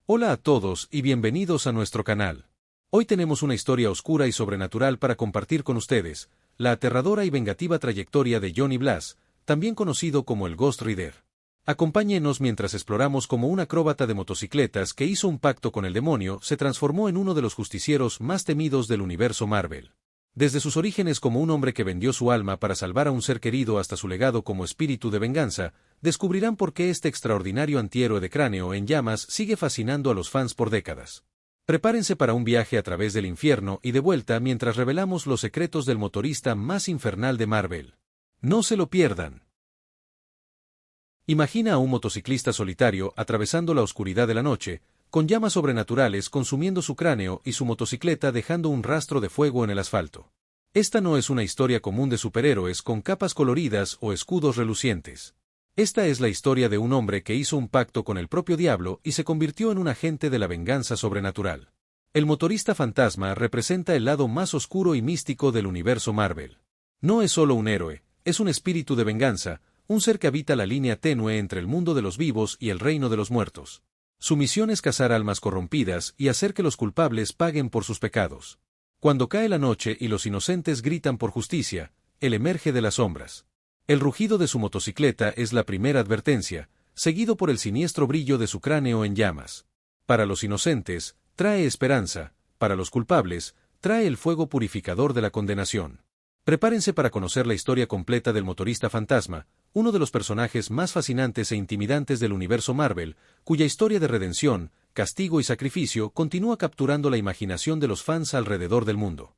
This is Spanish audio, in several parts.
Hola a todos y bienvenidos a nuestro canal. Hoy tenemos una historia oscura y sobrenatural para compartir con ustedes, la aterradora y vengativa trayectoria de Johnny Blas, también conocido como el Ghost Rider. Acompáñenos mientras exploramos cómo un acróbata de motocicletas que hizo un pacto con el demonio se transformó en uno de los justicieros más temidos del universo Marvel. Desde sus orígenes como un hombre que vendió su alma para salvar a un ser querido hasta su legado como espíritu de venganza, descubrirán por qué este extraordinario antihéroe de cráneo en llamas sigue fascinando a los fans por décadas. Prepárense para un viaje a través del infierno y de vuelta mientras revelamos los secretos del motorista más infernal de Marvel. No se lo pierdan. Imagina a un motociclista solitario atravesando la oscuridad de la noche, con llamas sobrenaturales consumiendo su cráneo y su motocicleta dejando un rastro de fuego en el asfalto. Esta no es una historia común de superhéroes con capas coloridas o escudos relucientes. Esta es la historia de un hombre que hizo un pacto con el propio diablo y se convirtió en un agente de la venganza sobrenatural. El motorista fantasma representa el lado más oscuro y místico del universo Marvel. No es solo un héroe, es un espíritu de venganza, un ser que habita la línea tenue entre el mundo de los vivos y el reino de los muertos. Su misión es cazar almas corrompidas y hacer que los culpables paguen por sus pecados. Cuando cae la noche y los inocentes gritan por justicia, él emerge de las sombras. El rugido de su motocicleta es la primera advertencia, seguido por el siniestro brillo de su cráneo en llamas. Para los inocentes, trae esperanza, para los culpables, trae el fuego purificador de la condenación. Prepárense para conocer la historia completa del motorista fantasma, uno de los personajes más fascinantes e intimidantes del universo Marvel, cuya historia de redención, castigo y sacrificio continúa capturando la imaginación de los fans alrededor del mundo.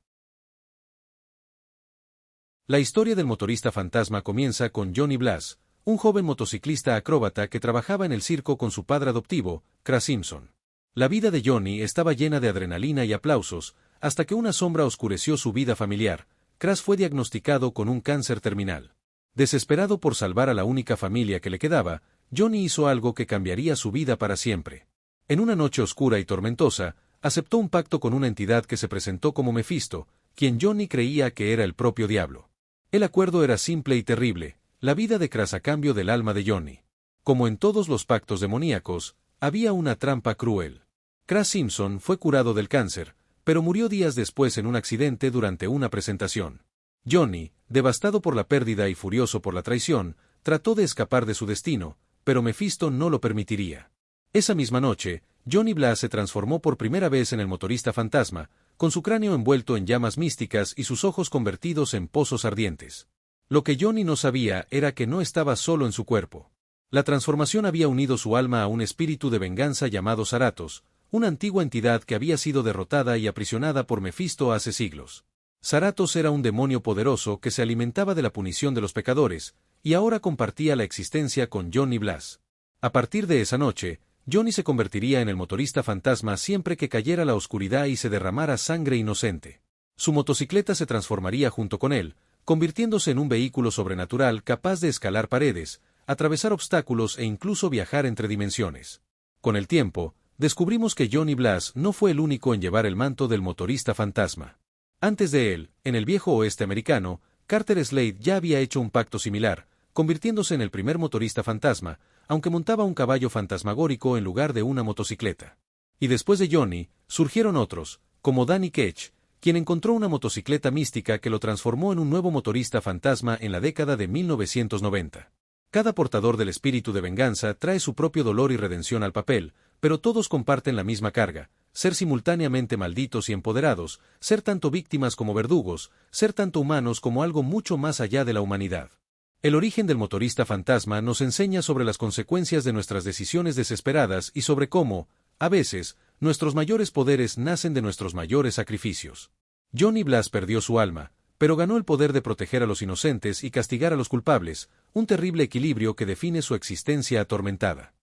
La historia del motorista fantasma comienza con Johnny Blas, un joven motociclista acróbata que trabajaba en el circo con su padre adoptivo, Crash Simpson. La vida de Johnny estaba llena de adrenalina y aplausos, hasta que una sombra oscureció su vida familiar. Crash fue diagnosticado con un cáncer terminal. Desesperado por salvar a la única familia que le quedaba, Johnny hizo algo que cambiaría su vida para siempre. En una noche oscura y tormentosa, aceptó un pacto con una entidad que se presentó como Mephisto, quien Johnny creía que era el propio diablo. El acuerdo era simple y terrible, la vida de Crash a cambio del alma de Johnny. Como en todos los pactos demoníacos, había una trampa cruel. Crash Simpson fue curado del cáncer, pero murió días después en un accidente durante una presentación. Johnny, devastado por la pérdida y furioso por la traición, trató de escapar de su destino, pero Mephisto no lo permitiría. Esa misma noche, Johnny Blas se transformó por primera vez en el motorista fantasma, con su cráneo envuelto en llamas místicas y sus ojos convertidos en pozos ardientes. Lo que Johnny no sabía era que no estaba solo en su cuerpo. La transformación había unido su alma a un espíritu de venganza llamado Zaratos, una antigua entidad que había sido derrotada y aprisionada por Mephisto hace siglos. Zaratos era un demonio poderoso que se alimentaba de la punición de los pecadores, y ahora compartía la existencia con Johnny Blas. A partir de esa noche, Johnny se convertiría en el motorista fantasma siempre que cayera la oscuridad y se derramara sangre inocente. Su motocicleta se transformaría junto con él, convirtiéndose en un vehículo sobrenatural capaz de escalar paredes, atravesar obstáculos e incluso viajar entre dimensiones. Con el tiempo, descubrimos que Johnny Blas no fue el único en llevar el manto del motorista fantasma. Antes de él, en el viejo oeste americano, Carter Slade ya había hecho un pacto similar, convirtiéndose en el primer motorista fantasma, aunque montaba un caballo fantasmagórico en lugar de una motocicleta. Y después de Johnny, surgieron otros, como Danny Ketch, quien encontró una motocicleta mística que lo transformó en un nuevo motorista fantasma en la década de 1990. Cada portador del espíritu de venganza trae su propio dolor y redención al papel, pero todos comparten la misma carga: ser simultáneamente malditos y empoderados, ser tanto víctimas como verdugos, ser tanto humanos como algo mucho más allá de la humanidad. El origen del motorista fantasma nos enseña sobre las consecuencias de nuestras decisiones desesperadas y sobre cómo, a veces, nuestros mayores poderes nacen de nuestros mayores sacrificios. Johnny Blas perdió su alma, pero ganó el poder de proteger a los inocentes y castigar a los culpables, un terrible equilibrio que define su existencia atormentada.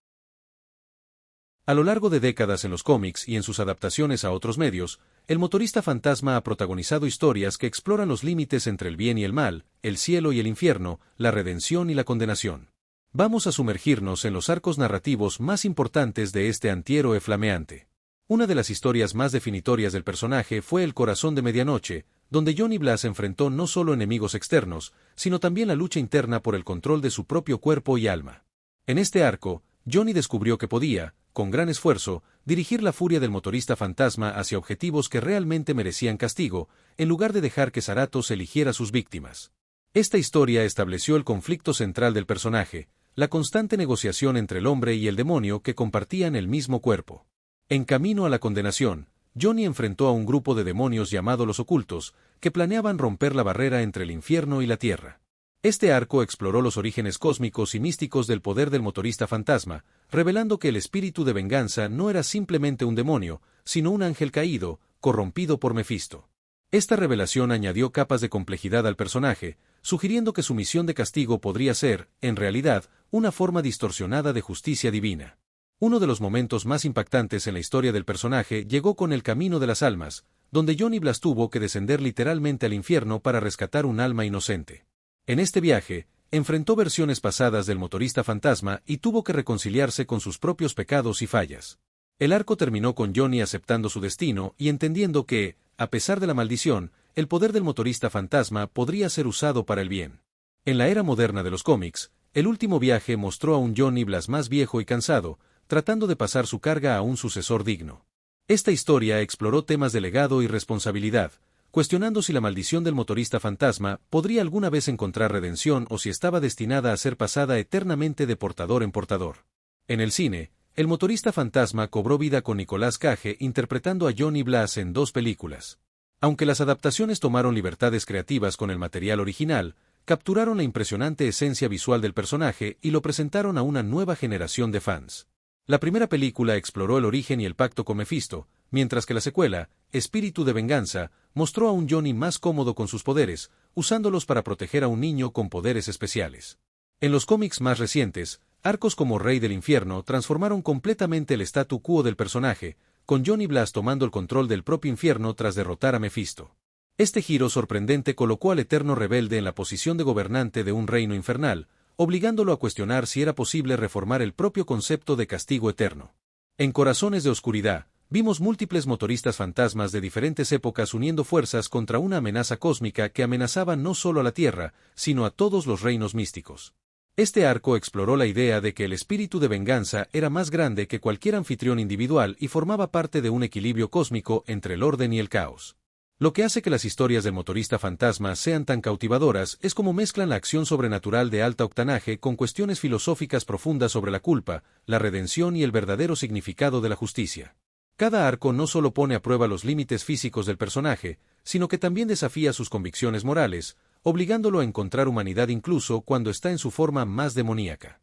A lo largo de décadas en los cómics y en sus adaptaciones a otros medios, el motorista fantasma ha protagonizado historias que exploran los límites entre el bien y el mal, el cielo y el infierno, la redención y la condenación. Vamos a sumergirnos en los arcos narrativos más importantes de este antihéroe flameante. Una de las historias más definitorias del personaje fue El Corazón de Medianoche, donde Johnny Blas enfrentó no solo enemigos externos, sino también la lucha interna por el control de su propio cuerpo y alma. En este arco, Johnny descubrió que podía, con gran esfuerzo, dirigir la furia del motorista fantasma hacia objetivos que realmente merecían castigo, en lugar de dejar que Zarathos eligiera sus víctimas. Esta historia estableció el conflicto central del personaje, la constante negociación entre el hombre y el demonio que compartían el mismo cuerpo. En camino a la condenación, Johnny enfrentó a un grupo de demonios llamado los Ocultos, que planeaban romper la barrera entre el infierno y la tierra. Este arco exploró los orígenes cósmicos y místicos del poder del motorista fantasma, revelando que el espíritu de venganza no era simplemente un demonio, sino un ángel caído, corrompido por Mefisto. Esta revelación añadió capas de complejidad al personaje, sugiriendo que su misión de castigo podría ser, en realidad, una forma distorsionada de justicia divina. Uno de los momentos más impactantes en la historia del personaje llegó con El Camino de las Almas, donde Johnny Blas tuvo que descender literalmente al infierno para rescatar un alma inocente. En este viaje, enfrentó versiones pasadas del motorista fantasma y tuvo que reconciliarse con sus propios pecados y fallas. El arco terminó con Johnny aceptando su destino y entendiendo que, a pesar de la maldición, el poder del motorista fantasma podría ser usado para el bien. En la era moderna de los cómics, el último viaje mostró a un Johnny Blas más viejo y cansado, tratando de pasar su carga a un sucesor digno. Esta historia exploró temas de legado y responsabilidad, cuestionando si la maldición del motorista fantasma podría alguna vez encontrar redención o si estaba destinada a ser pasada eternamente de portador en portador. En el cine, el motorista fantasma cobró vida con Nicolas Cage interpretando a Johnny Blas en 2 películas. Aunque las adaptaciones tomaron libertades creativas con el material original, capturaron la impresionante esencia visual del personaje y lo presentaron a una nueva generación de fans. La primera película exploró el origen y el pacto con Mefisto, mientras que la secuela, Espíritu de Venganza, mostró a un Johnny más cómodo con sus poderes, usándolos para proteger a un niño con poderes especiales. En los cómics más recientes, arcos como Rey del Infierno transformaron completamente el statu quo del personaje, con Johnny Blas tomando el control del propio infierno tras derrotar a Mefisto. Este giro sorprendente colocó al eterno rebelde en la posición de gobernante de un reino infernal, obligándolo a cuestionar si era posible reformar el propio concepto de castigo eterno. En Corazones de Oscuridad, vimos múltiples motoristas fantasmas de diferentes épocas uniendo fuerzas contra una amenaza cósmica que amenazaba no solo a la Tierra, sino a todos los reinos místicos. Este arco exploró la idea de que el espíritu de venganza era más grande que cualquier anfitrión individual y formaba parte de un equilibrio cósmico entre el orden y el caos. Lo que hace que las historias del motorista fantasma sean tan cautivadoras es cómo mezclan la acción sobrenatural de alta octanaje con cuestiones filosóficas profundas sobre la culpa, la redención y el verdadero significado de la justicia. Cada arco no solo pone a prueba los límites físicos del personaje, sino que también desafía sus convicciones morales, obligándolo a encontrar humanidad incluso cuando está en su forma más demoníaca.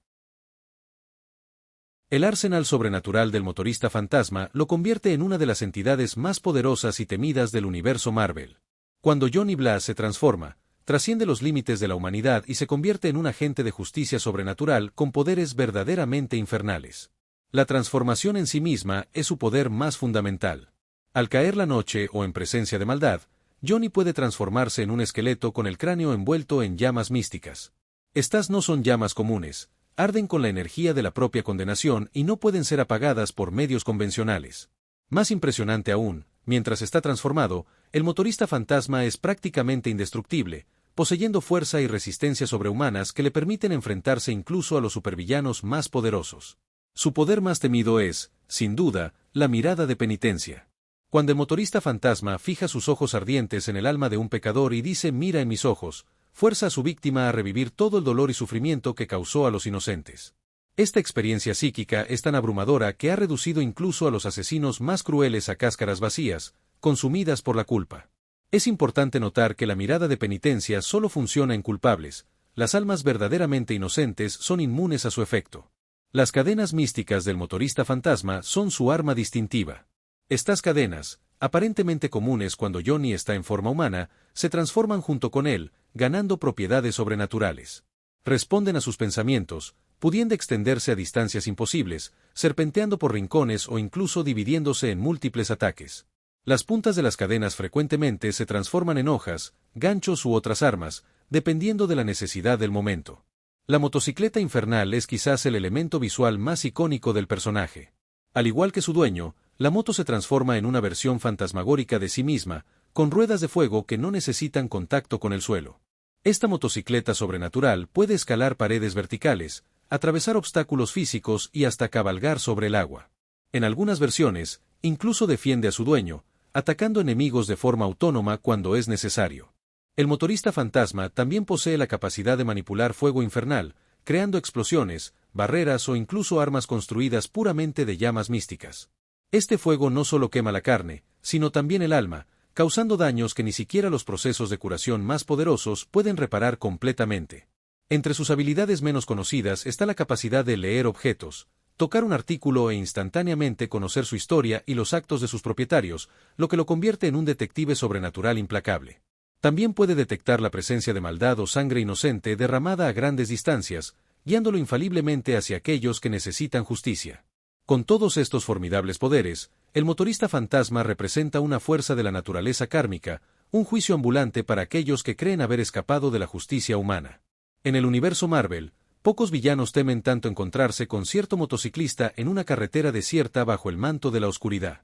El arsenal sobrenatural del motorista fantasma lo convierte en una de las entidades más poderosas y temidas del universo Marvel. Cuando Johnny Blas se transforma, trasciende los límites de la humanidad y se convierte en un agente de justicia sobrenatural con poderes verdaderamente infernales. La transformación en sí misma es su poder más fundamental. Al caer la noche o en presencia de maldad, Johnny puede transformarse en un esqueleto con el cráneo envuelto en llamas místicas. Estas no son llamas comunes, arden con la energía de la propia condenación y no pueden ser apagadas por medios convencionales. Más impresionante aún, mientras está transformado, el motorista fantasma es prácticamente indestructible, poseyendo fuerza y resistencia sobrehumanas que le permiten enfrentarse incluso a los supervillanos más poderosos. Su poder más temido es, sin duda, la mirada de penitencia. Cuando el motorista fantasma fija sus ojos ardientes en el alma de un pecador y dice «mira en mis ojos», fuerza a su víctima a revivir todo el dolor y sufrimiento que causó a los inocentes. Esta experiencia psíquica es tan abrumadora que ha reducido incluso a los asesinos más crueles a cáscaras vacías, consumidas por la culpa. Es importante notar que la mirada de penitencia solo funciona en culpables, las almas verdaderamente inocentes son inmunes a su efecto. Las cadenas místicas del motorista fantasma son su arma distintiva. Estas cadenas, aparentemente comunes cuando Johnny está en forma humana, se transforman junto con él, ganando propiedades sobrenaturales. Responden a sus pensamientos, pudiendo extenderse a distancias imposibles, serpenteando por rincones o incluso dividiéndose en múltiples ataques. Las puntas de las cadenas frecuentemente se transforman en hojas, ganchos u otras armas, dependiendo de la necesidad del momento. La motocicleta infernal es quizás el elemento visual más icónico del personaje. Al igual que su dueño, la moto se transforma en una versión fantasmagórica de sí misma, con ruedas de fuego que no necesitan contacto con el suelo. Esta motocicleta sobrenatural puede escalar paredes verticales, atravesar obstáculos físicos y hasta cabalgar sobre el agua. En algunas versiones, incluso defiende a su dueño, atacando enemigos de forma autónoma cuando es necesario. El motorista fantasma también posee la capacidad de manipular fuego infernal, creando explosiones, barreras o incluso armas construidas puramente de llamas místicas. Este fuego no solo quema la carne, sino también el alma, causando daños que ni siquiera los procesos de curación más poderosos pueden reparar completamente. Entre sus habilidades menos conocidas está la capacidad de leer objetos, tocar un artículo e instantáneamente conocer su historia y los actos de sus propietarios, lo que lo convierte en un detective sobrenatural implacable. También puede detectar la presencia de maldad o sangre inocente derramada a grandes distancias, guiándolo infaliblemente hacia aquellos que necesitan justicia. Con todos estos formidables poderes, el motorista fantasma representa una fuerza de la naturaleza kármica, un juicio ambulante para aquellos que creen haber escapado de la justicia humana. En el universo Marvel, pocos villanos temen tanto encontrarse con cierto motociclista en una carretera desierta bajo el manto de la oscuridad.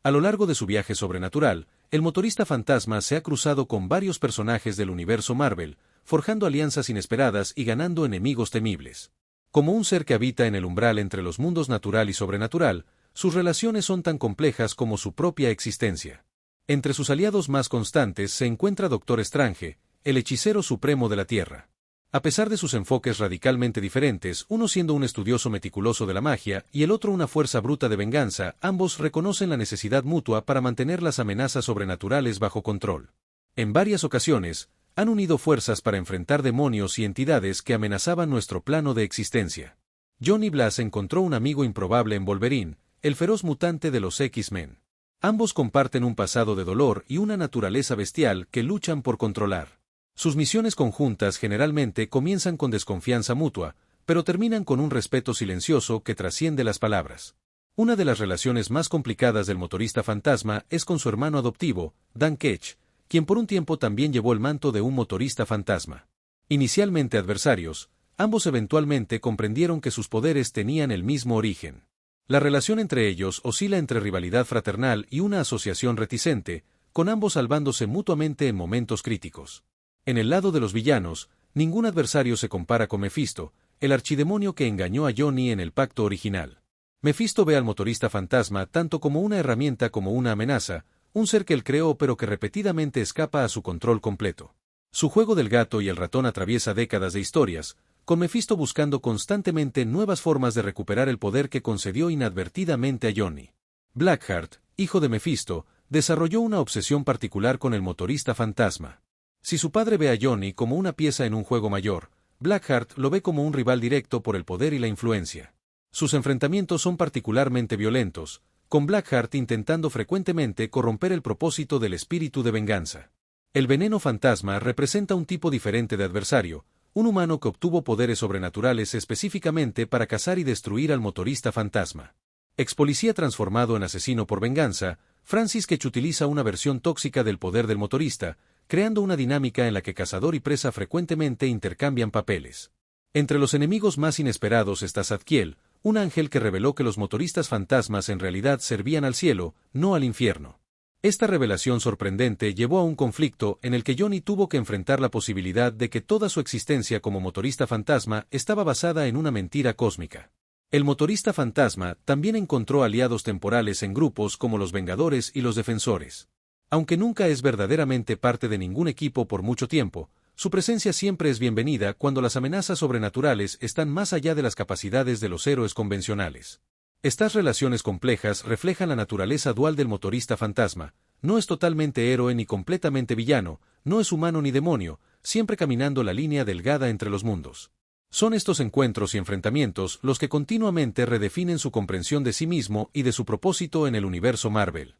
A lo largo de su viaje sobrenatural, el motorista fantasma se ha cruzado con varios personajes del universo Marvel, forjando alianzas inesperadas y ganando enemigos temibles. Como un ser que habita en el umbral entre los mundos natural y sobrenatural, sus relaciones son tan complejas como su propia existencia. Entre sus aliados más constantes se encuentra Doctor Strange, el hechicero supremo de la Tierra. A pesar de sus enfoques radicalmente diferentes, uno siendo un estudioso meticuloso de la magia y el otro una fuerza bruta de venganza, ambos reconocen la necesidad mutua para mantener las amenazas sobrenaturales bajo control. En varias ocasiones, han unido fuerzas para enfrentar demonios y entidades que amenazaban nuestro plano de existencia. Johnny Blaze encontró un amigo improbable en Wolverine, el feroz mutante de los X-Men. Ambos comparten un pasado de dolor y una naturaleza bestial que luchan por controlar. Sus misiones conjuntas generalmente comienzan con desconfianza mutua, pero terminan con un respeto silencioso que trasciende las palabras. Una de las relaciones más complicadas del motorista fantasma es con su hermano adoptivo, Dan Ketch, quien por un tiempo también llevó el manto de un motorista fantasma. Inicialmente adversarios, ambos eventualmente comprendieron que sus poderes tenían el mismo origen. La relación entre ellos oscila entre rivalidad fraternal y una asociación reticente, con ambos salvándose mutuamente en momentos críticos. En el lado de los villanos, ningún adversario se compara con Mephisto, el archidemonio que engañó a Johnny en el pacto original. Mephisto ve al motorista fantasma tanto como una herramienta como una amenaza, un ser que él creó pero que repetidamente escapa a su control completo. Su juego del gato y el ratón atraviesa décadas de historias, con Mephisto buscando constantemente nuevas formas de recuperar el poder que concedió inadvertidamente a Johnny. Blackheart, hijo de Mephisto, desarrolló una obsesión particular con el motorista fantasma. Si su padre ve a Johnny como una pieza en un juego mayor, Blackheart lo ve como un rival directo por el poder y la influencia. Sus enfrentamientos son particularmente violentos, con Blackheart intentando frecuentemente corromper el propósito del espíritu de venganza. El veneno fantasma representa un tipo diferente de adversario, un humano que obtuvo poderes sobrenaturales específicamente para cazar y destruir al motorista fantasma. Ex policía transformado en asesino por venganza, Francis Ketch utiliza una versión tóxica del poder del motorista, creando una dinámica en la que cazador y presa frecuentemente intercambian papeles. Entre los enemigos más inesperados está Zadkiel, un ángel que reveló que los motoristas fantasmas en realidad servían al cielo, no al infierno. Esta revelación sorprendente llevó a un conflicto en el que Johnny tuvo que enfrentar la posibilidad de que toda su existencia como motorista fantasma estaba basada en una mentira cósmica. El motorista fantasma también encontró aliados temporales en grupos como los Vengadores y los Defensores. Aunque nunca es verdaderamente parte de ningún equipo por mucho tiempo, su presencia siempre es bienvenida cuando las amenazas sobrenaturales están más allá de las capacidades de los héroes convencionales. Estas relaciones complejas reflejan la naturaleza dual del motorista fantasma, no es totalmente héroe ni completamente villano, no es humano ni demonio, siempre caminando la línea delgada entre los mundos. Son estos encuentros y enfrentamientos los que continuamente redefinen su comprensión de sí mismo y de su propósito en el universo Marvel.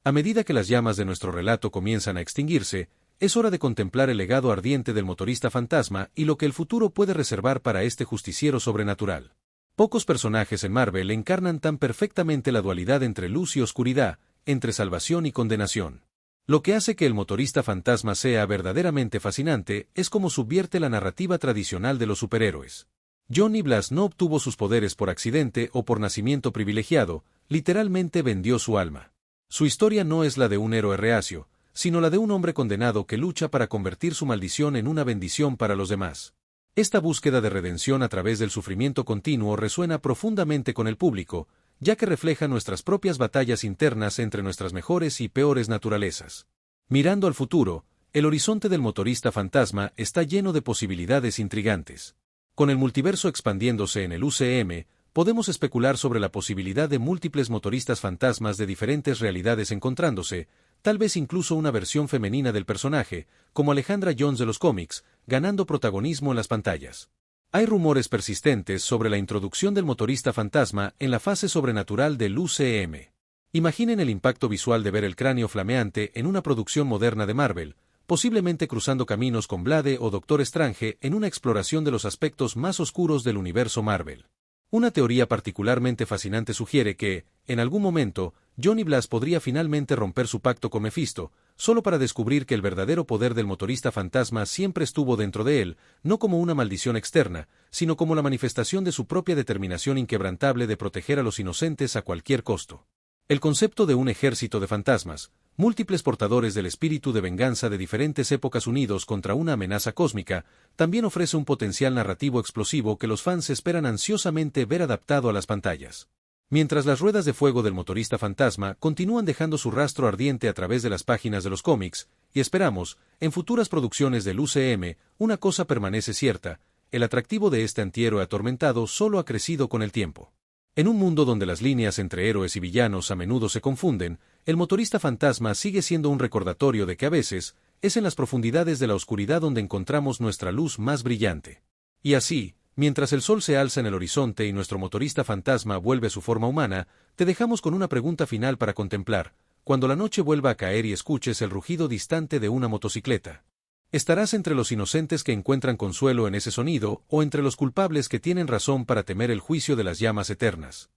A medida que las llamas de nuestro relato comienzan a extinguirse, es hora de contemplar el legado ardiente del motorista fantasma y lo que el futuro puede reservar para este justiciero sobrenatural. Pocos personajes en Marvel encarnan tan perfectamente la dualidad entre luz y oscuridad, entre salvación y condenación. Lo que hace que el motorista fantasma sea verdaderamente fascinante es cómo subvierte la narrativa tradicional de los superhéroes. Johnny Blaze no obtuvo sus poderes por accidente o por nacimiento privilegiado, literalmente vendió su alma. Su historia no es la de un héroe reacio, sino la de un hombre condenado que lucha para convertir su maldición en una bendición para los demás. Esta búsqueda de redención a través del sufrimiento continuo resuena profundamente con el público, ya que refleja nuestras propias batallas internas entre nuestras mejores y peores naturalezas. Mirando al futuro, el horizonte del motorista fantasma está lleno de posibilidades intrigantes. Con el multiverso expandiéndose en el UCM, podemos especular sobre la posibilidad de múltiples motoristas fantasmas de diferentes realidades encontrándose, tal vez incluso una versión femenina del personaje, como Alejandra Jones de los cómics, ganando protagonismo en las pantallas. Hay rumores persistentes sobre la introducción del motorista fantasma en la fase sobrenatural del UCM. Imaginen el impacto visual de ver el cráneo flameante en una producción moderna de Marvel, posiblemente cruzando caminos con Blade o Doctor Strange en una exploración de los aspectos más oscuros del universo Marvel. Una teoría particularmente fascinante sugiere que, en algún momento, Johnny Blaze podría finalmente romper su pacto con Mephisto, solo para descubrir que el verdadero poder del motorista fantasma siempre estuvo dentro de él, no como una maldición externa, sino como la manifestación de su propia determinación inquebrantable de proteger a los inocentes a cualquier costo. El concepto de un ejército de fantasmas, múltiples portadores del espíritu de venganza de diferentes épocas unidos contra una amenaza cósmica, también ofrece un potencial narrativo explosivo que los fans esperan ansiosamente ver adaptado a las pantallas. Mientras las ruedas de fuego del motorista fantasma continúan dejando su rastro ardiente a través de las páginas de los cómics, y esperamos, en futuras producciones del UCM, una cosa permanece cierta: el atractivo de este antihéroe atormentado solo ha crecido con el tiempo. En un mundo donde las líneas entre héroes y villanos a menudo se confunden, el motorista fantasma sigue siendo un recordatorio de que a veces, es en las profundidades de la oscuridad donde encontramos nuestra luz más brillante. Y así, mientras el sol se alza en el horizonte y nuestro motorista fantasma vuelve a su forma humana, te dejamos con una pregunta final para contemplar: cuando la noche vuelva a caer y escuches el rugido distante de una motocicleta, ¿estarás entre los inocentes que encuentran consuelo en ese sonido, o entre los culpables que tienen razón para temer el juicio de las llamas eternas?